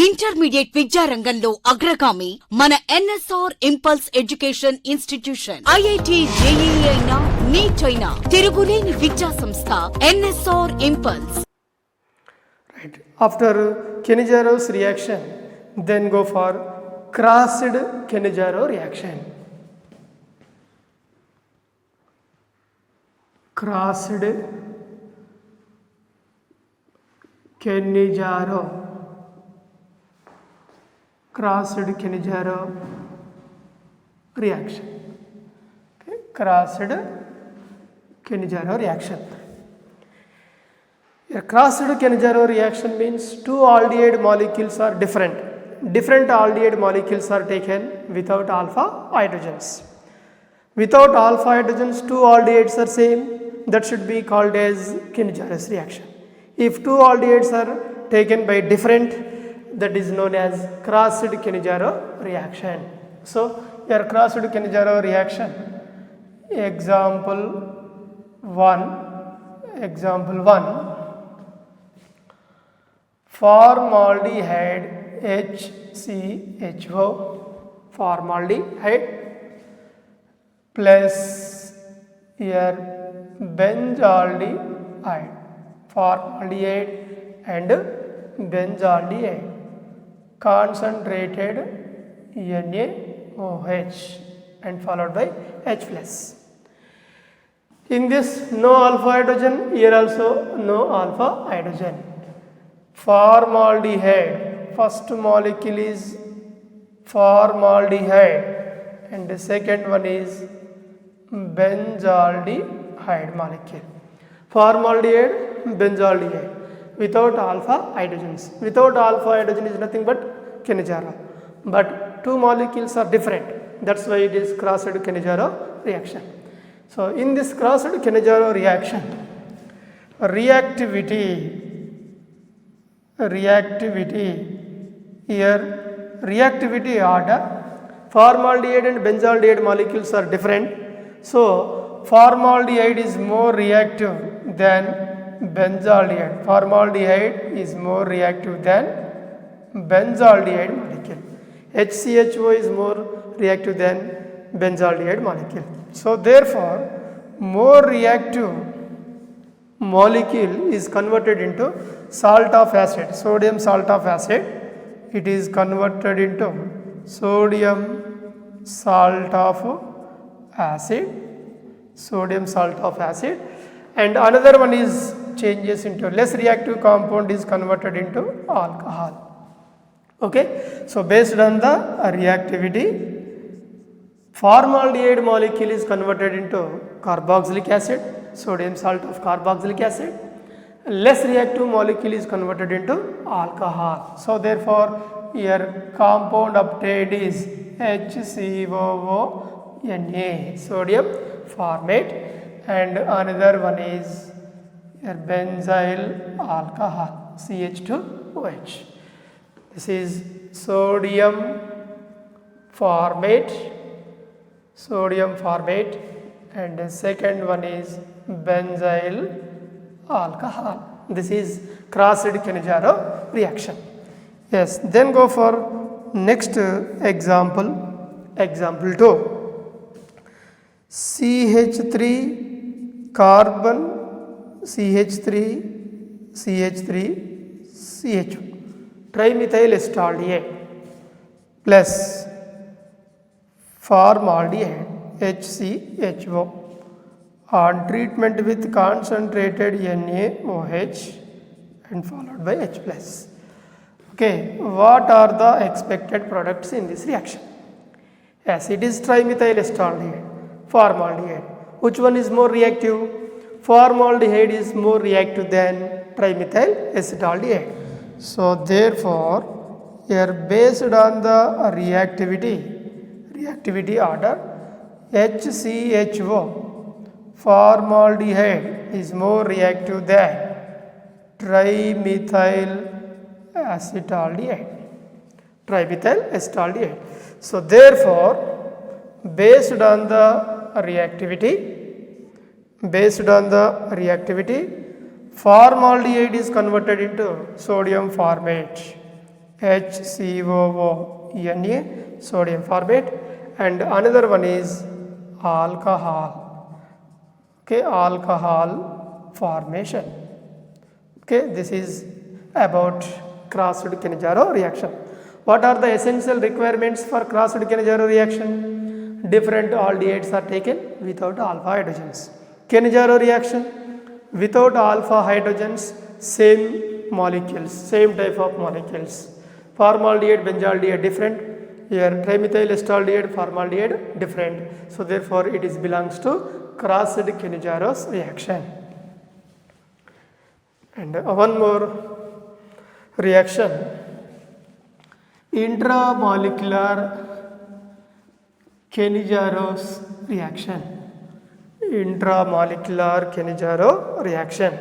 Intermediate విద్యారంగంలో అగ్రగామి మన NSR impulse education institution. IIT, JEE అయినా, నీట్ అయినా తిరుగులేని విద్యా సంస్థ NSR impulse. Right. After Kenijaro's reaction, then go for crossed Kenijaro reaction. Crossed Kenijaro. Crossed Kenijaro reaction. Okay. Crossed Kenijaro reaction. A crossed Kenijaro reaction means two aldehyde molecules are different. Different aldehyde molecules are taken without alpha hydrogens. Without alpha hydrogens, two aldehydes are same. That should be called as Kenijaro's reaction. If two aldehydes are taken by different, that is known as crossed Kenijaro reaction. So, your crossed Kenijaro reaction, example 1, formaldehyde HCHO, formaldehyde plus your benzaldehyde, formaldehyde and benzaldehyde, concentrated NaOH and followed by H plus. In this no alpha hydrogen, here also no alpha hydrogen. Formaldehyde, first molecule is formaldehyde and the second one is benzaldehyde molecule. Formaldehyde, benzaldehyde without alpha hydrogens. Without alpha hydrogen is nothing but Kenijaro. But two molecules are different. That's why it is crossed Kenijaro reaction. So in this crossed Kenijaro reaction, reactivity, here reactivity order, formaldehyde and benzaldehyde molecules are different. So formaldehyde is more reactive than benzaldehyde. Formaldehyde is more reactive than benzaldehyde molecule. HCHO is more reactive than benzaldehyde molecule. So therefore more reactive molecule is converted into salt of acid, sodium salt of acid. It is converted into sodium salt of acid, sodium salt of acid, and another one is changes into less reactive compound is converted into alcohol. Okay, so based on the reactivity, formaldehyde molecule is converted into carboxylic acid, sodium salt of carboxylic acid. Less reactive molecule is converted into alcohol. So therefore your compound obtained is HCOONA, sodium formate, and another one is your benzyl alcohol, CH2OH. This is sodium formate, and the second one is benzyl alcohol. This is crossed Kenijaro reaction. Yes, then go for next example, example 2. CH3 carbon, CH3 CHO, trimethyl acetaldehyde plus formaldehyde HCHO on treatment with concentrated NaOH and followed by H plus. Okay, what are the expected products in this reaction? Yes, it is trimethyl acetaldehyde, formaldehyde. Which one is more reactive? Formaldehyde is more reactive than trimethyl acetaldehyde. So therefore, here based on the reactivity order, HCHO, formaldehyde is more reactive than trimethyl acetaldehyde. So therefore, based on the reactivity, formaldehyde is converted into sodium formate HCOO, sodium formate, and another one is alcohol. Okay, alcohol formation. Okay, this is about crossed Cannizzaro reaction. What are the essential requirements for crossed Cannizzaro reaction? Different aldehydes are taken without alpha hydrogens. Cannizzaro reaction without alpha hydrogens, same molecules, same type of molecules. Formaldehyde, benzaldehyde different. Here trimethyl acetaldehyde, formaldehyde different. So therefore it is belongs to crossed Cannizzaro reaction. And one more reaction, intramolecular Cannizzaro reaction. Intramolecular Cannizzaro reaction.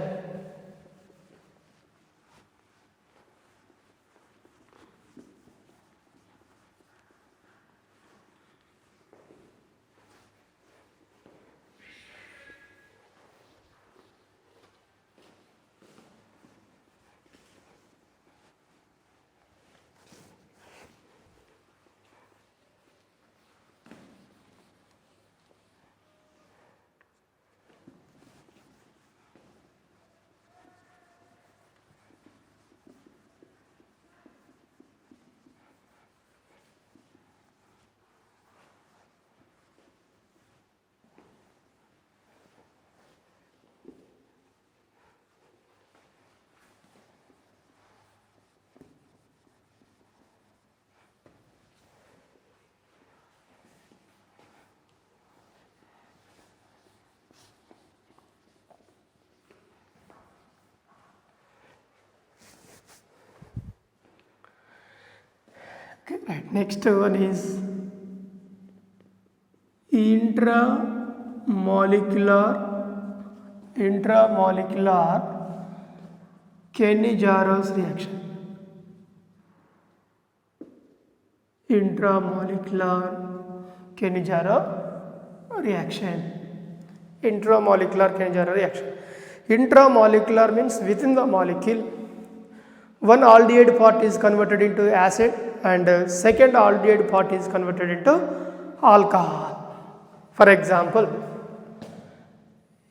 Okay, right. Next one is intramolecular Cannizzaro reaction. Intramolecular Cannizzaro reaction. Intramolecular Cannizzaro reaction. Intramolecular means within the molecule, one aldehyde part is converted into acid and second aldehyde part is converted into alcohol. For example,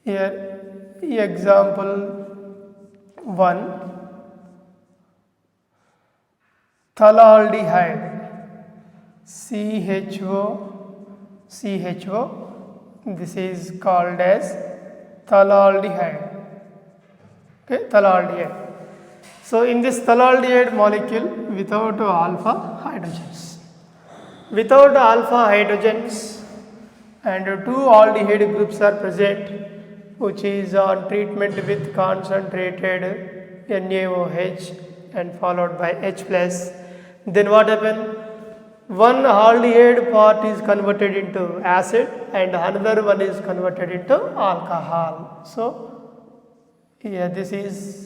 here example 1, thallaldehyde, CHO, this is called as thallaldehyde. Okay, thallaldehyde. So in this thallaldehyde molecule without alpha hydrogens. Without alpha hydrogens and two aldehyde groups are present, which is on treatment with concentrated NaOH and followed by H plus. Then what happens? One aldehyde part is converted into acid and another one is converted into alcohol. So here this is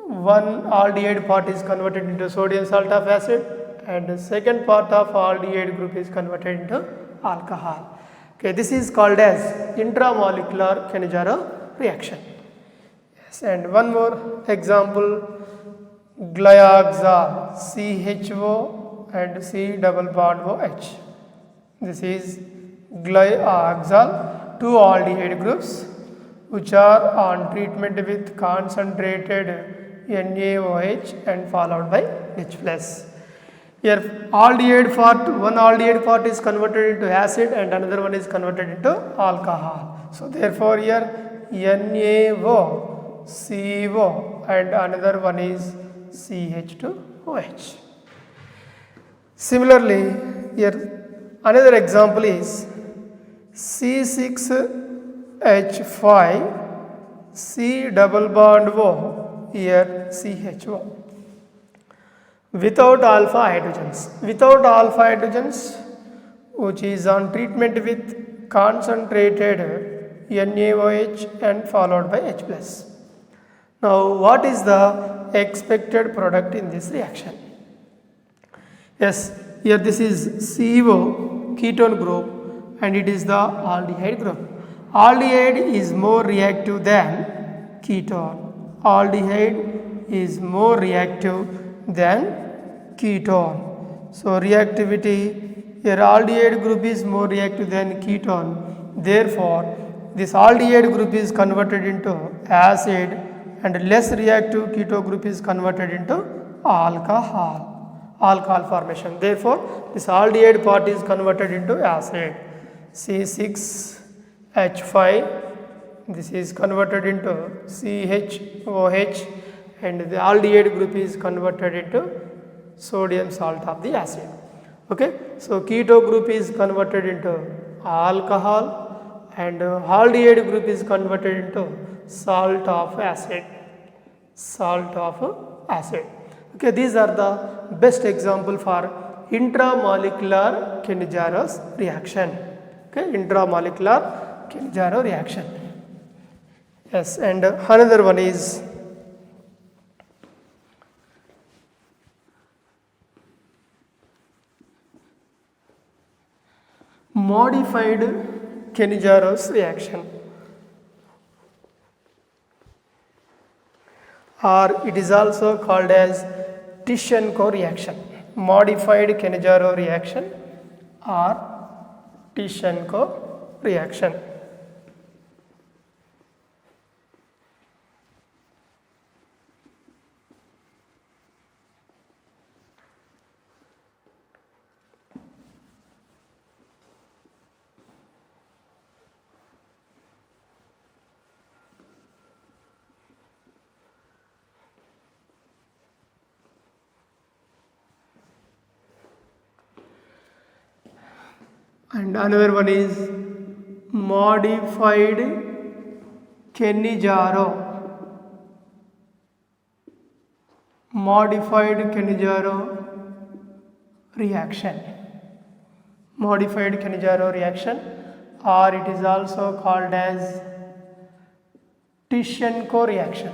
one aldehyde part is converted into sodium sulfate acid and the second part of aldehyde group is converted into alcohol. Okay, this is called as intramolecular Cannizzaro reaction. Yes, and one more example, glyoxal, CHO and C double bond OH. This is glyoxal, two aldehyde groups which are on treatment with concentrated NaOH and followed by H plus. Here aldehyde part, one aldehyde part is converted into acid and another one is converted into alcohol. So therefore here NaO, CO and another one is CH2OH. Similarly, here another example is C6H5 C double bond O, here CHO. Without alpha hydrogens. Without alpha hydrogens, which is on treatment with concentrated NaOH and followed by H plus. Now, what is the expected product in this reaction? Yes, here this is CO, ketone group, and it is the aldehyde group. Aldehyde is more reactive than ketone. Aldehyde is more reactive than ketone. So reactivity, a aldehyde group is more reactive than ketone. Therefore, this aldehyde group is converted into acid and less reactive keto group is converted into alcohol formation. Therefore, this aldehyde part is converted into acid. C6H5, this is converted into CHOH and the aldehyde group is converted into sodium salt of the acid. Okay, so keto group is converted into alcohol and aldehyde group is converted into salt of acid. Okay, these are the best example for intramolecular Kenizaro's reaction. Okay, intramolecular Kenizaro reaction. Yes, and another one is modified Kenizaro's reaction, or it is also called as Tishenko reaction. Modified Kenizaro reaction or Tishenko reaction. And another one is modified Kenizaro. Modified Kenizaro reaction. Modified Kenizaro reaction, or it is also called as Tishenko reaction.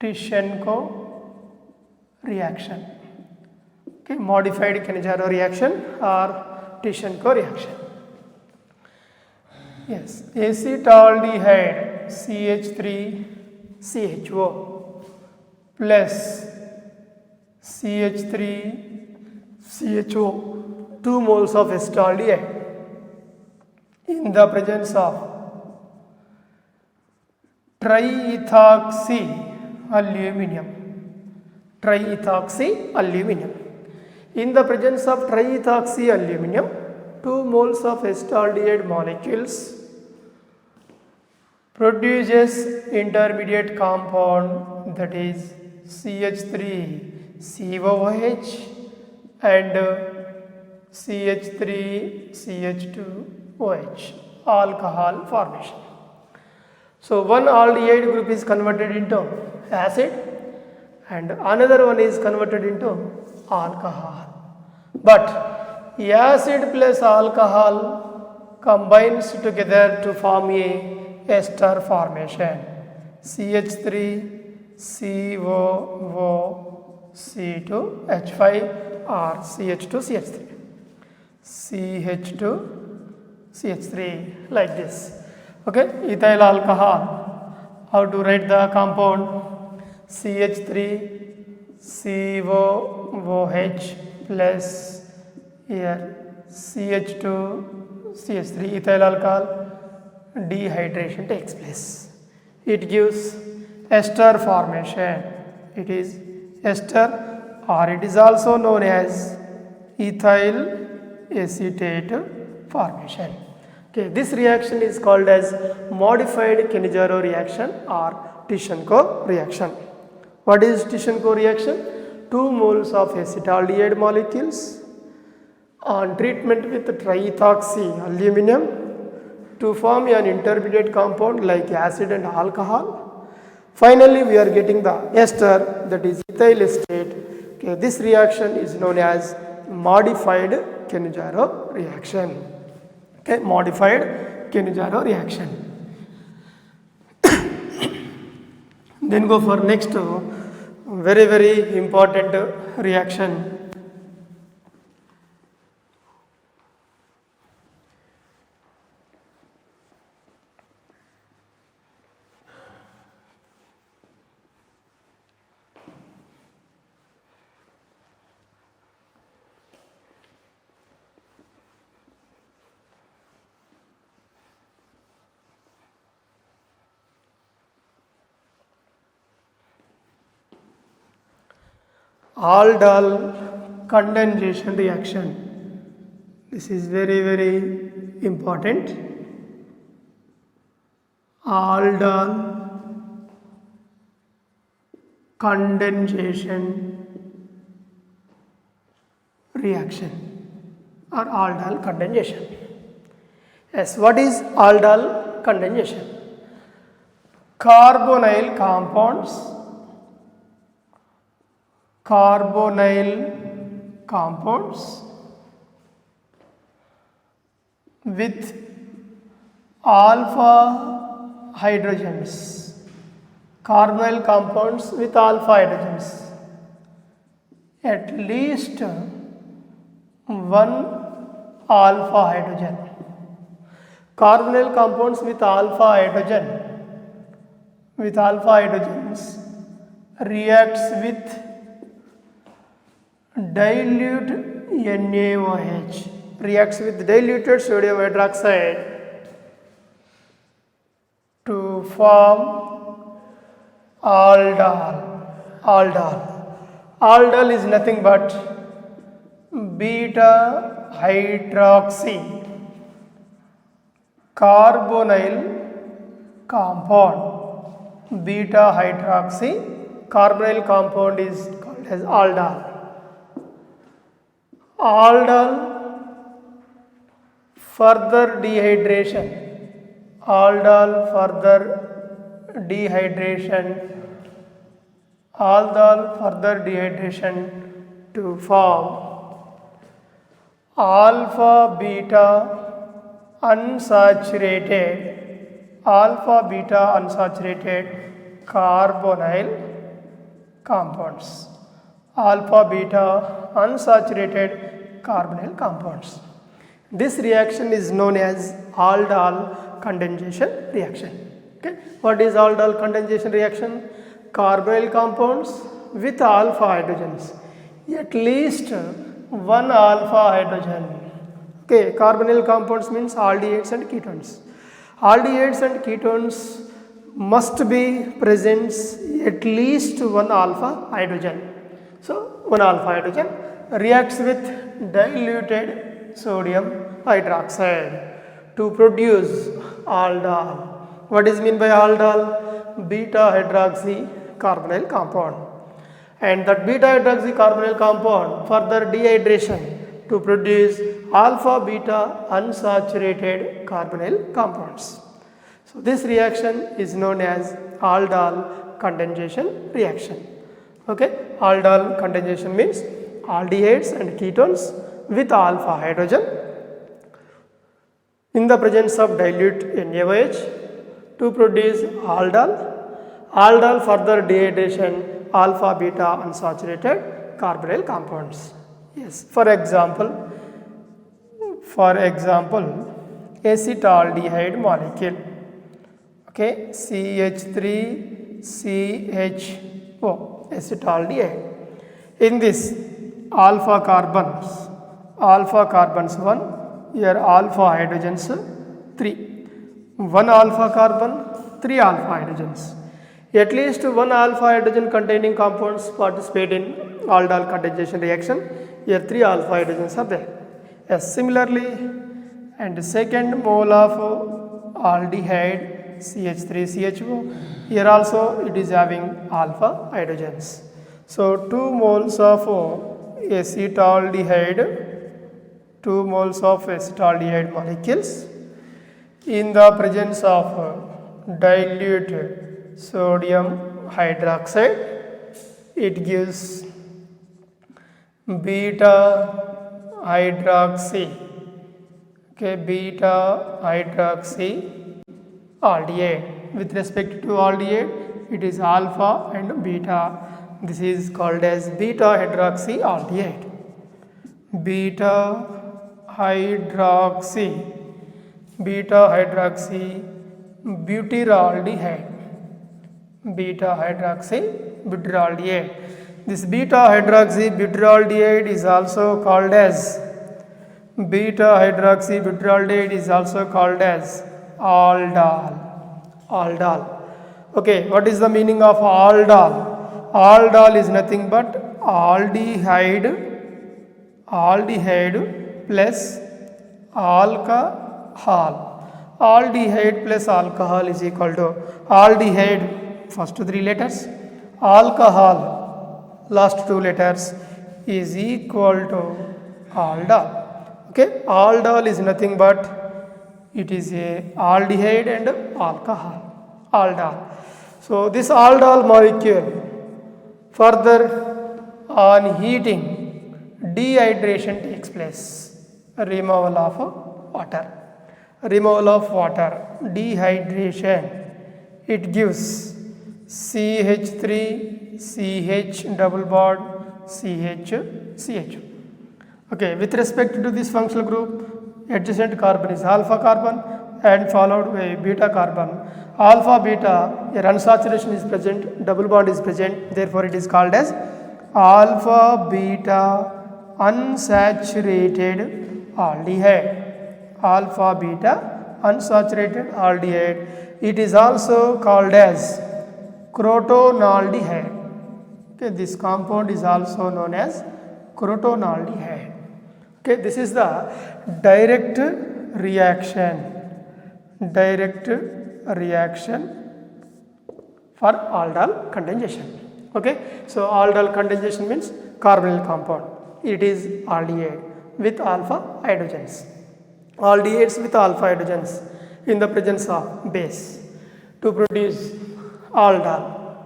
Tishenko reaction. Okay, modified Kenizaro reaction or Tishenko reaction. Yes, acetaldehyde CH3CHO plus CH3CHO 2 moles of acetaldehyde in the presence of triethoxy aluminum. Triethoxy aluminum. In the presence of triethoxy aluminum, 2 moles of acetaldehyde molecules produces intermediate compound, that is CH3COOH and CH3CH2OH, alcohol formation. So one aldehyde group is converted into acid and another one is converted into alcohol. But acid plus alcohol combines together to form a ester formation, CH3COOC2H5 or CH2CH3. CH2CH3 like this. Okay, ethyl alcohol. How to write the compound? CH3COOH plus here CH2CH3 ethyl alcohol, dehydration takes place. It gives ester formation. It is ester, or it is also known as ethyl acetate formation. Okay, this reaction is called as modified Kenizaro reaction or Tishenko reaction. What is Tishenko reaction? 2 moles of acetaldehyde molecules on treatment with triethoxy aluminum to form an intermediate compound like acid and alcohol. Finally, we are getting the ester, that is ethyl acetate. Okay, this reaction is known as modified Kenizaro reaction. Okay, modified Kenizaro reaction. Then go for next very important reaction. aldol condensation reaction. This is very, very important. Aldol condensation reaction or aldol condensation. Yes, what is aldol condensation? Carbonyl compounds with alpha hydrogens. Carbonyl compounds with alpha hydrogens. At least one alpha hydrogen. Carbonyl compounds with alpha hydrogens reacts with dilute NaOH, reacts with diluted sodium hydroxide to form aldol. Aldol is nothing but beta hydroxy carbonyl compound. Beta hydroxy carbonyl compound is called as aldol. Aldol further dehydration. Aldol further dehydration to form alpha beta unsaturated carbonyl compounds. Alpha beta unsaturated carbonyl compounds. This reaction is known as aldol condensation reaction. Okay, what is aldol condensation reaction? Carbonyl compounds with alpha hydrogens, at least one alpha hydrogen. Okay, carbonyl compounds means aldehydes and ketones. Aldehydes and ketones must be present at least one alpha hydrogen. So one alpha hydrogen reacts with diluted sodium hydroxide to produce aldol. What is mean by aldol? Beta hydroxy carbonyl compound. And that beta hydroxy carbonyl compound further dehydration to produce alpha beta unsaturated carbonyl compounds. So this reaction is known as aldol condensation reaction. Okay, aldol condensation means aldehydes and ketones with alpha hydrogen in the presence of dilute NaOH to produce aldol. Aldol further dehydration alpha beta unsaturated carbonyl compounds. Yes, for example acetaldehyde molecule. Okay, CH3CHO, acetaldehyde. In this alpha carbons 1, here alpha hydrogens 3. 1 alpha carbon, 3 alpha hydrogens. At least one alpha hydrogen containing compounds participate in aldol condensation reaction. Here 3 alpha hydrogens are there. Yes, similarly, and second mole of aldehyde CH3CHO, here also it is having alpha hydrogens. So 2 moles of acetaldehyde molecules in the presence of dilute sodium hydroxide, it gives beta hydroxy. Okay, beta hydroxy aldehyde. With respect to aldehyde, it is alpha and beta. This is called as beta hydroxy aldehyde. Beta hydroxy butyraldehyde. Beta hydroxy butyraldehyde. This beta hydroxy butyraldehyde is also called as aldol. Okay, what is the meaning of aldol? Aldol is nothing but aldehyde plus alcohol. Aldehyde plus alcohol is equal to aldehyde first 3 letters, alcohol last 2 letters is equal to aldol. Okay, aldol is nothing but it is a aldehyde and alcohol, aldol. So this aldol molecule further on heating dehydration takes place, removal of water, dehydration, it gives CH3 CH double bond CH. Okay, with respect to this functional group, adjacent carbon is alpha carbon and followed by beta carbon. Alpha beta, a unsaturation is present, double bond is present, therefore it is called as alpha beta unsaturated aldehyde. Alpha beta unsaturated aldehyde. It is also called as crotonaldehyde. Okay, this compound is also known as crotonaldehyde. Okay, this is the direct reaction for aldol condensation. Okay, so aldol condensation means carbonyl compound. It is aldehyde with alpha hydrogens. Aldehydes with alpha hydrogens in the presence of base to produce aldol.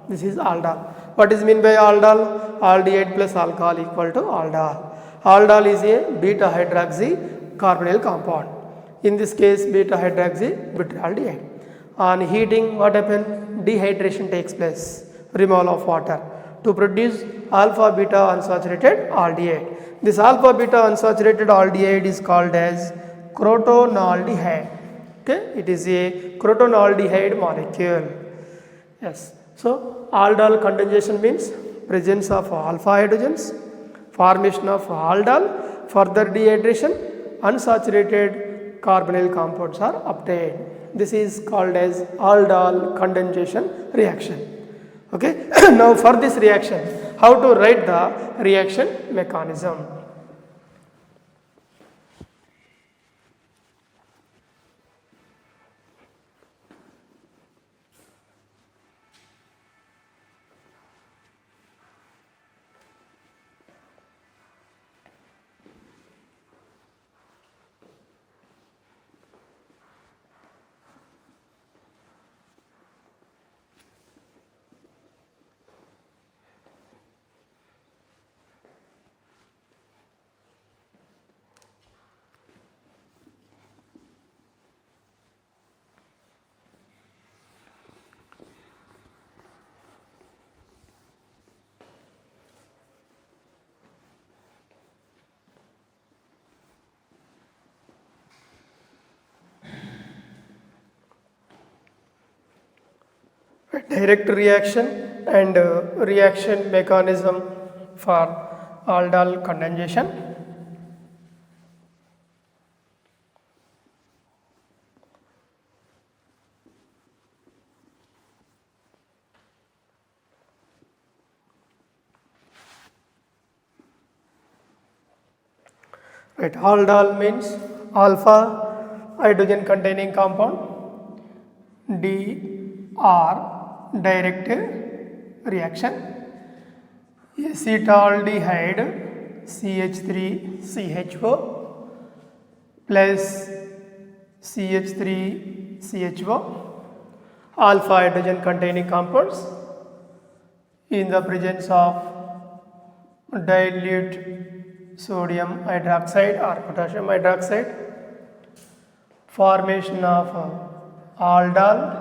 This is aldol. What is meant by aldol? Aldehyde plus alcohol equal to aldol. Aldol is a beta hydroxy carbonyl compound. In this case, beta hydroxy butylaldehyde. On heating, what happens? Dehydration takes place, removal of water to produce alpha beta unsaturated aldehyde. This alpha beta unsaturated aldehyde is called as crotonaldehyde. Okay, it is a crotonaldehyde molecule. Yes. So aldol condensation means presence of alpha hydrogens, formation of aldol, further dehydration, unsaturated carbonyl compounds are obtained. This is called as aldol condensation reaction. Okay. Now for this reaction, how to write the reaction mechanism? Direct reaction and reaction mechanism for aldol condensation. Right, aldol means alpha hydrogen containing compound. DR direct reaction. Acetaldehyde CH3CHO plus CH3CHO, alpha hydrogen containing compounds in the presence of dilute sodium hydroxide or potassium hydroxide, formation of aldol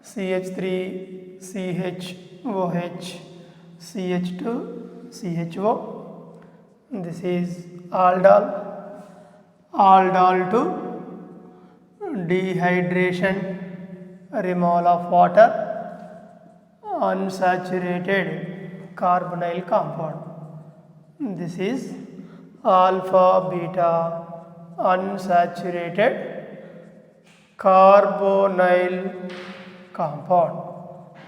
CH3CHOH CH2 CHO. This is aldol. Aldol to dehydration, removal of water, unsaturated carbonyl compound. This is alpha beta unsaturated carbonyl compound.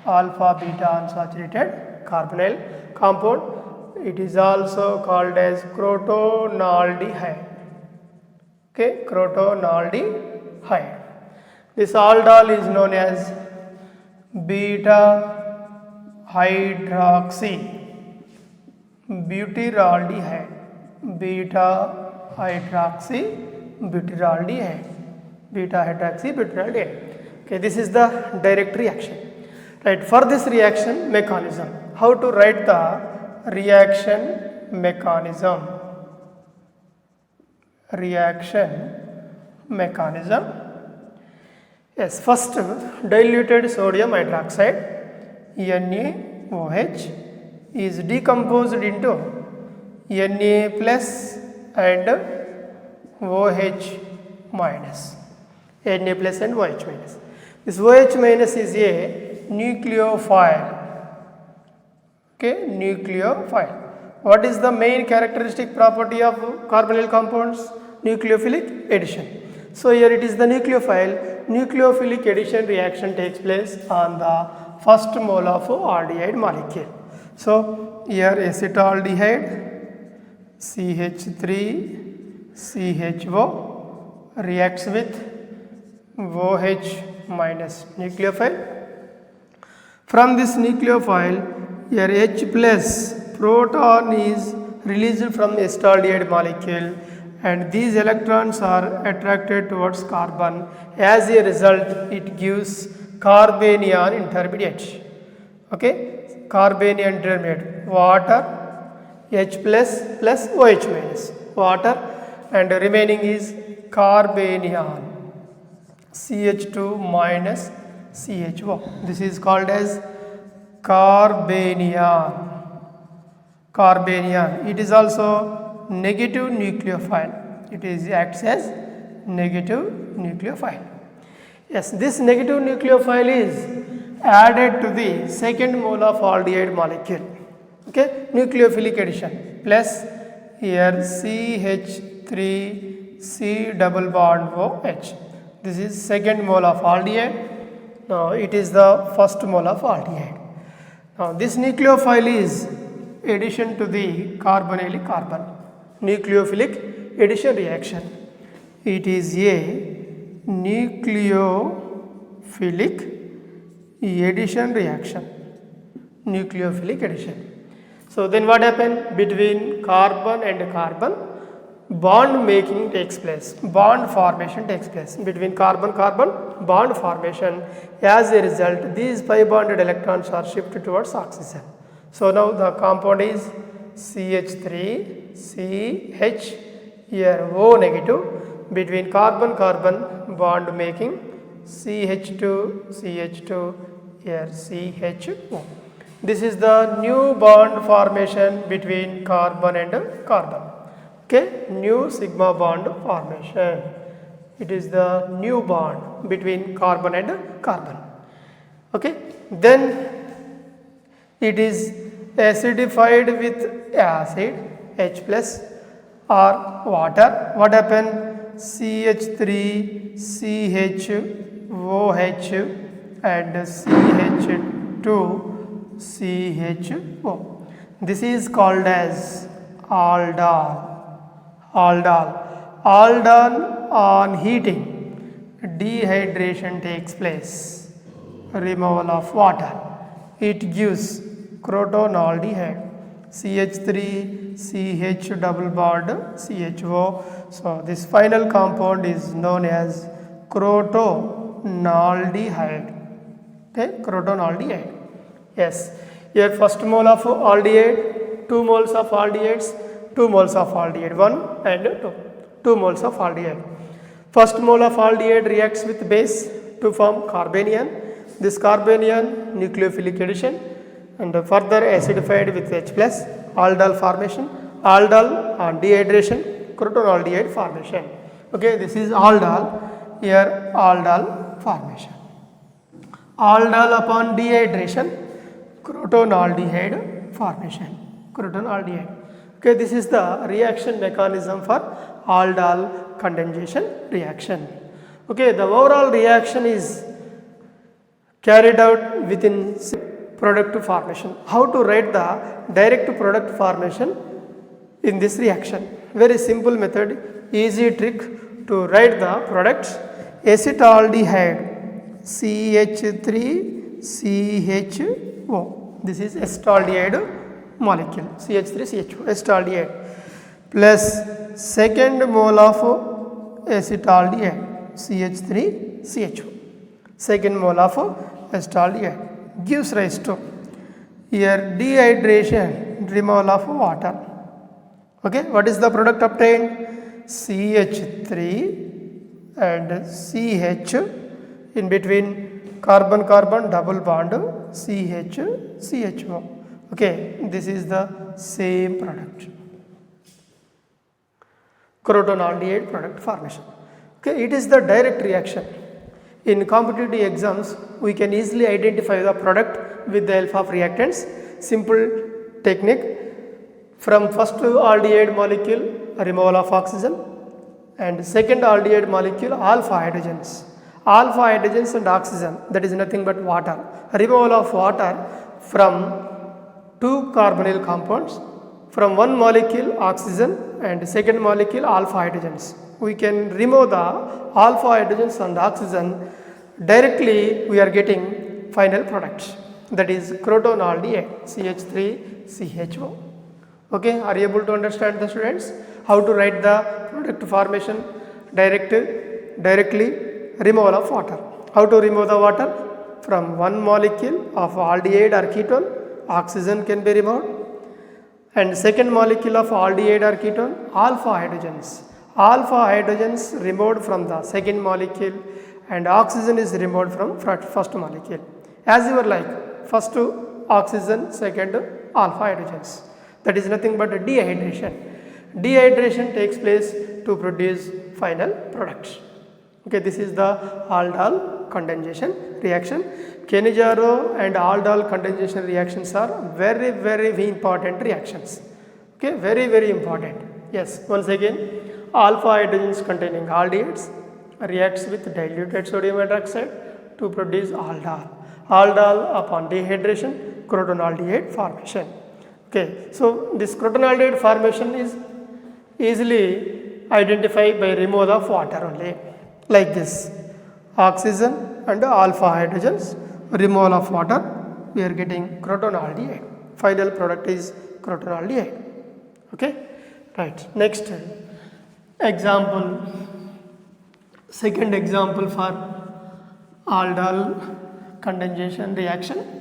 Alpha beta unsaturated carbonyl compound. It is also called as crotonaldehyde. Okay, crotonaldehyde. This aldol is known as beta hydroxy butyraldehyde. Beta hydroxy butyraldehyde. Beta hydroxy butyraldehyde. Okay, this is the direct reaction. Right, for this reaction mechanism, how to write the reaction mechanism? Reaction mechanism. Yes, first diluted sodium hydroxide NaOH is decomposed into Na plus and OH minus. Na plus and OH minus. This OH minus is a nucleophile. Okay, nucleophile. What is the main characteristic property of carbonyl compounds? Nucleophilic addition. So here it is the nucleophile. Nucleophilic addition reaction takes place on the first mole of aldehyde molecule. So here acetaldehyde CH3CHO reacts with OH minus nucleophile. From this nucleophile, here H plus proton is released from acetaldehyde molecule, and these electrons are attracted towards carbon. As a result, it gives carbanion intermediate. Okay, carbanion intermediate, water, H plus plus OH minus, water, and remaining is carbanion, CH2 minus CHO. This is called as carbanion. Carbanion. It is also negative nucleophile. It acts as negative nucleophile. Yes, this negative nucleophile is added to the second mole of aldehyde molecule. Okay, nucleophilic addition plus here CH3C double bond OH. This is second mole of aldehyde. Now it is the first mole of aldehyde. Now this nucleophile is addition to the carbonylic carbon. Nucleophilic addition reaction. It is a nucleophilic addition reaction. Nucleophilic addition. So then what happens between carbon and carbon? Bond making takes place, bond formation takes place between carbon-carbon, bond formation. As a result, these pi bonded electrons are shifted towards oxygen. So now the compound is CH3CH, here O negative, between carbon-carbon bond making, CH2CH2, here CHO. This is the new bond formation between carbon and carbon. Okay, new sigma bond formation. It is the new bond between carbon and carbon. Okay, then it is acidified with acid H plus or water. What happened? CH3CHOH and CH2CHO. This is called as aldol. Aldol. Aldol on heating, dehydration takes place, removal of water. It gives crotonaldehyde, CH3CH double bond CHO. So this final compound is known as crotonaldehyde. Okay, crotonaldehyde. Yes, here first mole of aldehyde, 2 moles of aldehydes, 2 moles of aldehyde, 1 and 2 moles of aldehyde. First mole of aldehyde reacts with base to form carbanion. This carbanion nucleophilic addition and further acidified with H plus, aldol formation, aldol on dehydration, crotonaldehyde formation. Okay, this is aldol, here aldol formation. Aldol upon dehydration, crotonaldehyde formation, crotonaldehyde. Okay, this is the reaction mechanism for aldol condensation reaction. Okay, the overall reaction is carried out within product formation. How to write the direct product formation in this reaction? Very simple method, easy trick to write the products. Acetaldehyde CH3CHO, this is acetaldehyde molecule, CH3CHO, acetaldehyde, plus second mole of acetaldehyde CH3CHO, second mole of acetaldehyde gives rise to here dehydration, removal of water. Okay, what is the product obtained? CH3 and CH, in between carbon carbon double bond CH-CHO. Okay, this is the same product, crotonaldehyde product formation. Okay, it is the direct reaction. In competitive exams, we can easily identify the product with the help of reactants. Simple technique: from first aldehyde molecule, removal of oxygen, and second aldehyde molecule, alpha hydrogens. Alpha hydrogens and oxygen, that is nothing but water. Removal of water from two carbonyl compounds, from one molecule oxygen and second molecule alpha hydrogens. We can remove the alpha hydrogens and oxygen, directly we are getting final product, that is crotonaldehyde CH3CHO. Okay, are you able to understand the students how to write the product formation directly? Removal of water. How to remove the water? From one molecule of aldehyde or ketone, oxygen can be removed, and second molecule of aldehyde or ketone, alpha hydrogens. Alpha hydrogens removed from the second molecule, and oxygen is removed from first molecule. As you are like, first oxygen, second alpha hydrogens. That is nothing but dehydration. Dehydration takes place to produce final products. Okay, this is the aldol condensation reaction. Cannizzaro and aldol condensation reactions are very, very important reactions. Okay, very, very important. Yes, once again, alpha hydrogens containing aldehydes reacts with diluted sodium hydroxide to produce aldol. Aldol upon dehydration, crotonaldehyde formation. Okay, so this crotonaldehyde formation is easily identified by removal of water only, like this: oxygen and alpha hydrogens, removal of water, we are getting crotonaldehyde. Final product is crotonaldehyde. Okay, right. Next example, second example for aldol condensation reaction.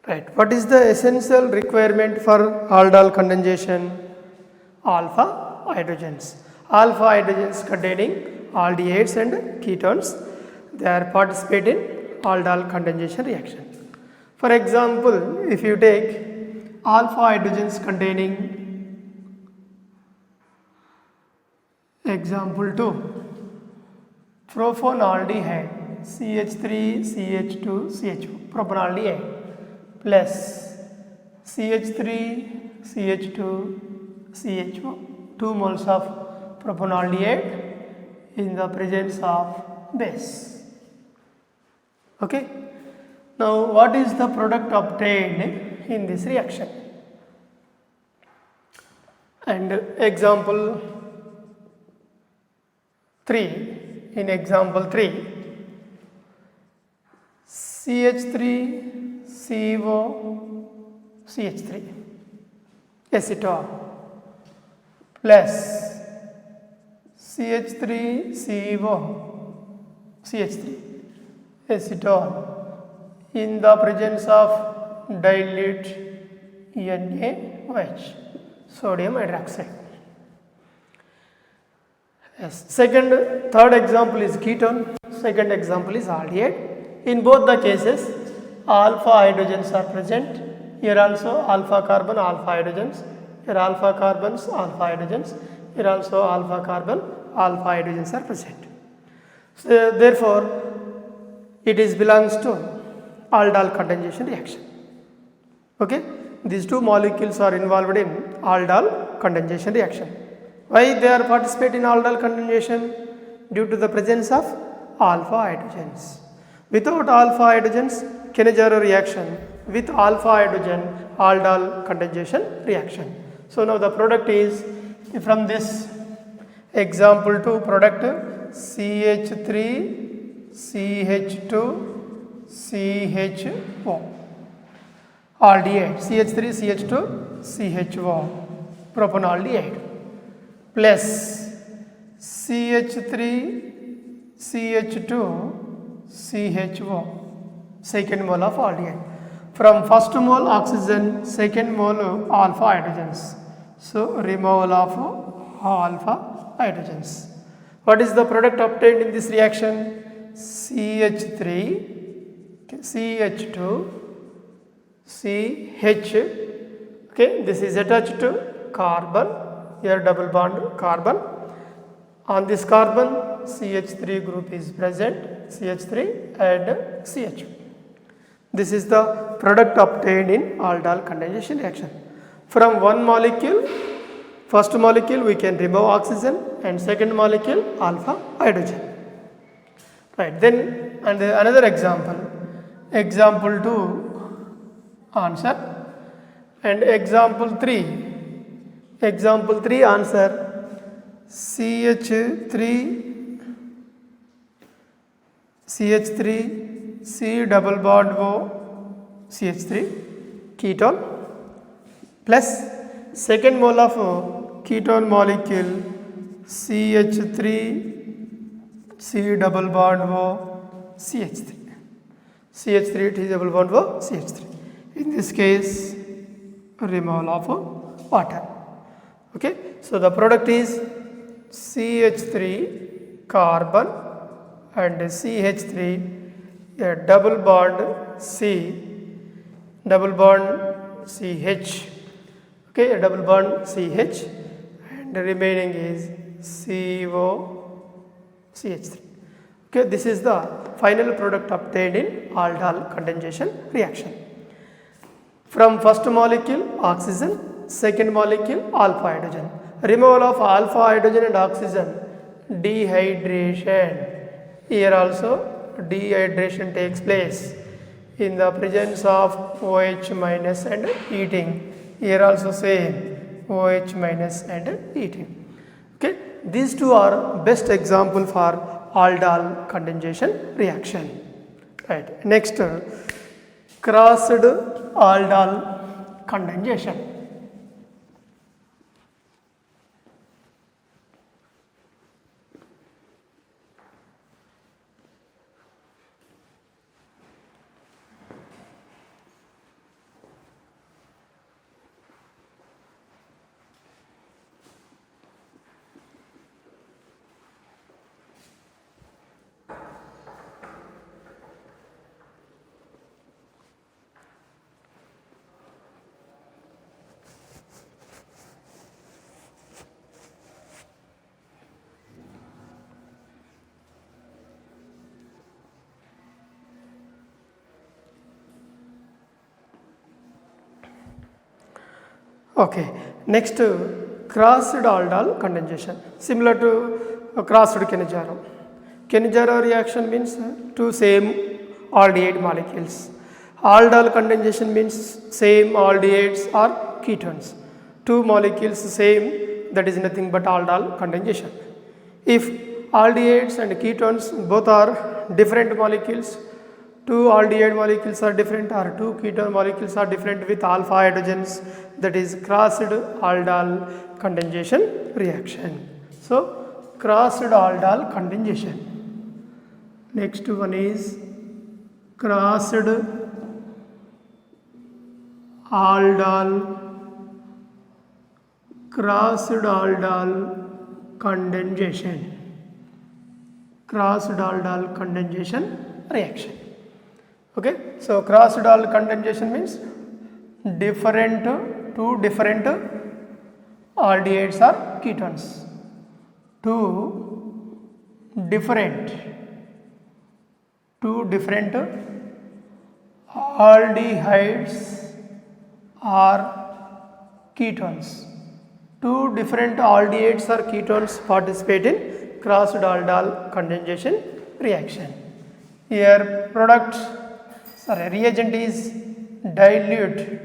Right. What is the essential requirement for aldol condensation? Alpha hydrogens. Alpha hydrogens containing aldehydes and ketones, they are participate in aldol condensation reaction. For example, if you take alpha hydrogens containing example 2, propanaldehyde CH3CH2CHO, propanaldehyde, plus CH3 CH2 CHO, 2 moles of propanaldehyde in the presence of base. Okay. Now what is the product obtained in this reaction? And example 3, in example 3, CH3CO CH3 acetone plus CH3CO CH3 acetone in the presence of dilute NaOH, sodium hydroxide. Yes. Third example is ketone. Second example is aldehyde. In both the cases, alpha hydrogens are present. Here also alpha carbon, alpha hydrogens. Here alpha carbons, alpha hydrogens. Here also alpha carbon, alpha hydrogens are present. So therefore, it is belongs to aldol condensation reaction. Okay, these two molecules are involved in aldol condensation reaction. Why they are participating in aldol condensation? Due to the presence of alpha hydrogens. Without alpha hydrogens, Cannizzaro reaction. With alpha hydrogen, aldol condensation reaction. So now the product is, from this example 2, product CH3 CH2 CHO aldehyde, CH3 CH2 CHO propanaldehyde plus CH3 CH2 CHO, second mole of aldehyde. From first mole oxygen, second mole alpha hydrogens. So removal of alpha hydrogens. What is the product obtained in this reaction? CH3 CH2 CH. Okay, this is attached to carbon. Here double bond carbon. On this carbon, CH3 group is present. CH3 and CH. This is the product obtained in aldol condensation reaction. From one molecule, first molecule we can remove oxygen, and second molecule alpha hydrogen. Right. Then and another example, example 2 answer, and example 3 answer CH3 C double bond O CH3 ketone plus second mole of ketone molecule CH3 C double bond O CH3 T double bond O CH3. In this case, removal of water. Okay, so the product is CH3 carbon and CH3 a double bond CH, okay, a double bond CH, and the remaining is CO CH3. Okay, this is the final product obtained in aldol condensation reaction. From first molecule oxygen, second molecule alpha hydrogen. Removal of alpha hydrogen and oxygen, dehydration. Here also dehydration takes place in the presence of OH minus and heating. Here also same OH minus and heating. Okay, these two are best example for aldol condensation reaction. Right. Next, crossed aldol condensation. Okay, next crossed aldol condensation, similar to crossed Cannizzaro. Cannizzaro reaction means two same aldehyde molecules. Aldol condensation means same aldehydes or ketones. Two molecules same, that is nothing but aldol condensation. If aldehydes and ketones both are different molecules, two aldehyde molecules are different or two ketone molecules are different with alpha hydrogens, that is crossed aldol condensation reaction. So crossed aldol condensation. Next one is crossed aldol condensation. Crossed aldol condensation reaction. Okay, so crossed aldol condensation means two different aldehydes or ketones. Two different aldehydes or ketones. Two different aldehydes or ketones participate in crossed aldol condensation reaction. Here reagent is dilute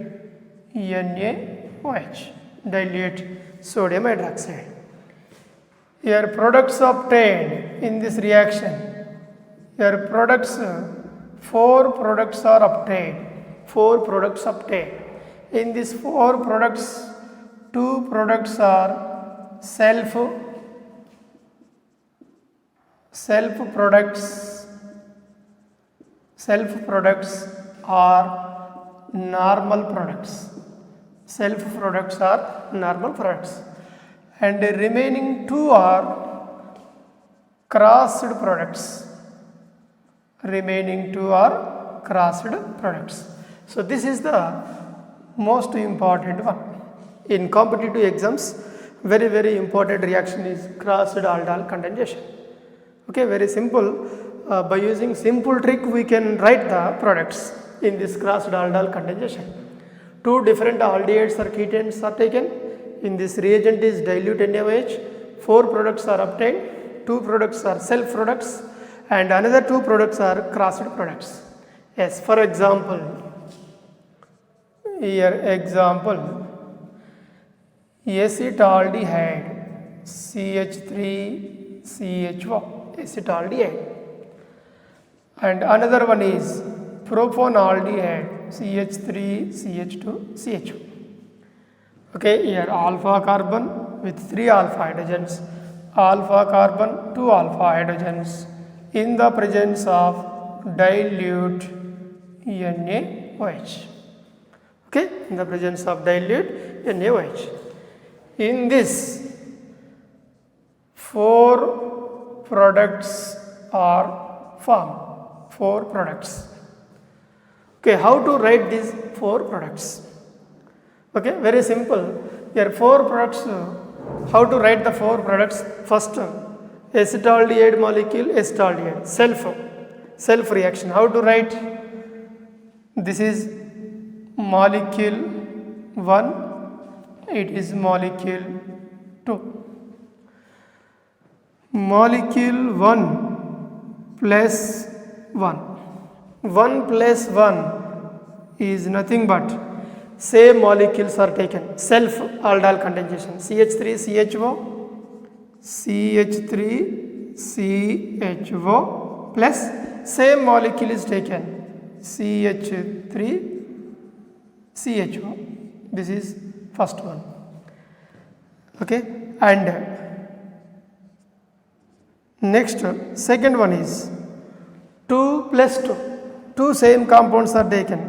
NaOH, dilute sodium hydroxide. Here products obtained in this reaction. Here four products are obtained. In these four products, two products are self products are normal products. Self products are normal products. And the remaining two are crossed products. So this is the most important one. In competitive exams, very important reaction is crossed aldol condensation. Okay, very simple. By using simple trick we can write the products in this crossed aldol condensation. Two different aldehydes or ketones are taken. In this reagent is dilute NaOH. Four products are obtained. Two products are self products and another two products are crossed products. Yes, for example, acetaldehyde CH3CHO, acetaldehyde. And another one is propanaldehyde CH3CH2CHO. Okay, here alpha carbon with 3 alpha hydrogens, alpha carbon 2 alpha hydrogens in the presence of dilute NaOH. Okay, in the presence of dilute NaOH. In this, 4 products are formed. 4 products. Okay, how to write these 4 products? Okay, very simple. Here 4 products. How to write the 4 products? First, acetaldehyde molecule, acetaldehyde, self reaction. How to write? This is molecule 1, it is molecule 2. Molecule 1 plus 1. 1 plus 1 is nothing but same molecules are taken, self aldol condensation, CH3CHO, CH3CHO plus same molecule is taken, CH3CHO. This is first one. Okay, and next second one is 2 plus 2. 2 same compounds are taken.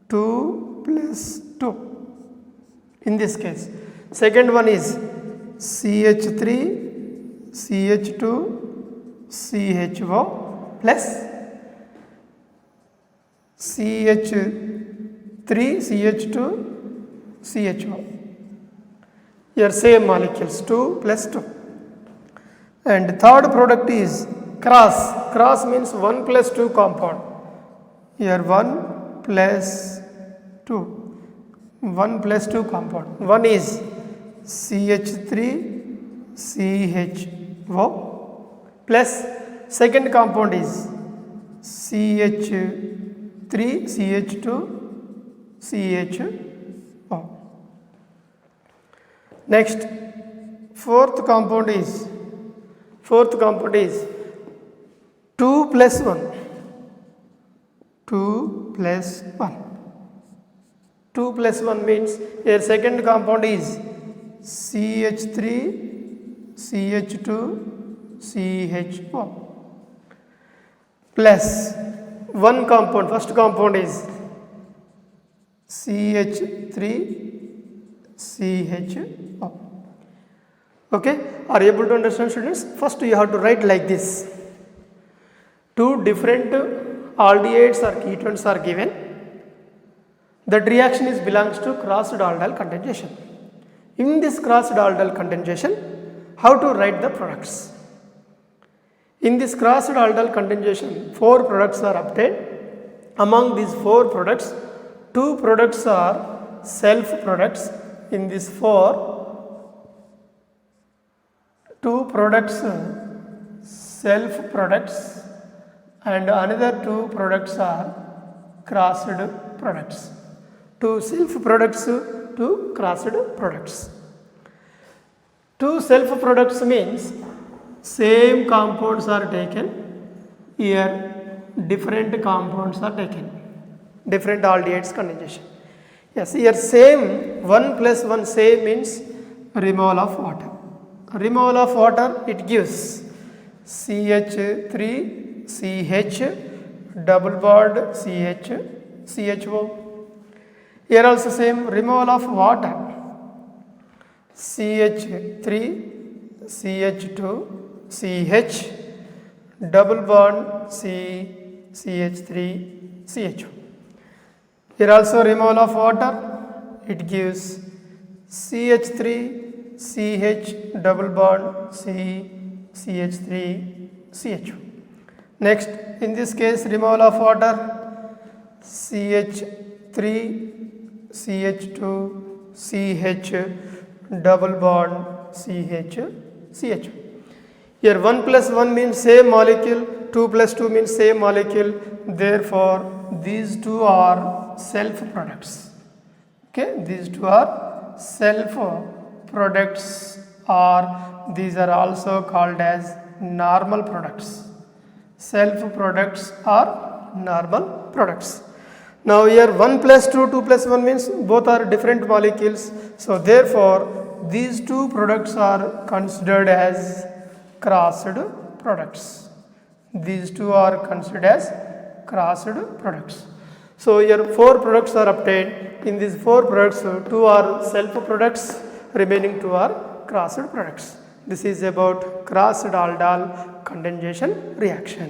2 plus 2. In this case, second one is CH3, CH2, CHO plus CH3, CH2, CHO. Here same molecules, 2 plus 2. And third product is cross. Cross means 1 plus 2 compound. Here 1 plus 2. 1 plus 2 compound. One is CH3 CHO plus second compound is CH3 CH2 CHO. Next, fourth compound is 2 plus 1. 2 plus 1. 2 plus 1 means your second compound is CH3 CH2 CHO plus one compound, first compound is CH3 CHO. Okay, are you able to understand, students? First you have to write like this. Two different aldehydes or ketones are given. That reaction is belongs to crossed aldol condensation. In this crossed aldol condensation, how to write the products? In this crossed aldol condensation, 4 products are obtained. Among these 4 products, 2 products are self products. In these 4, 2 products self products and another 2 products are crossed products. 2 self products, 2 crossed products. 2 self products means same compounds are taken, here different compounds are taken, different aldehydes condensation. Yes, here same 1 plus 1 same means removal of water. Removal of water, it gives CH3 CH double bond CHO. Here also same removal of water, CH3 CH2 CH double bond CH3 CHO. Here also removal of water, it gives CH3 CH double bond CH3 CHO. Next, in this case removal of water, CH3 CH2 CH double bond CHO. Here 1 plus 1 means same molecule, 2 plus 2 means same molecule, therefore these two are self products. Okay, these two are self products, or these are also called as normal products. Self products are normal products. Now here 1 plus 2, 2 plus 1 means both are different molecules. So therefore these two products are considered as crossed products. These two are considered as crossed products. So here 4 products are obtained. In these 4 products, 2 are self products, remaining 2 are crossed products. This is about crossed aldol condensation reaction.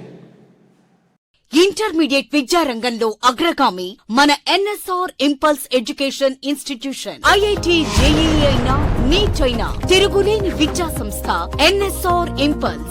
Intermediate విద్యారంగంలో అగ్రగామి మన NSR impulse education institution. IIT JEE అయినా neat అయినా తిరుగులేని విద్యా సంస్థ NSR impulse.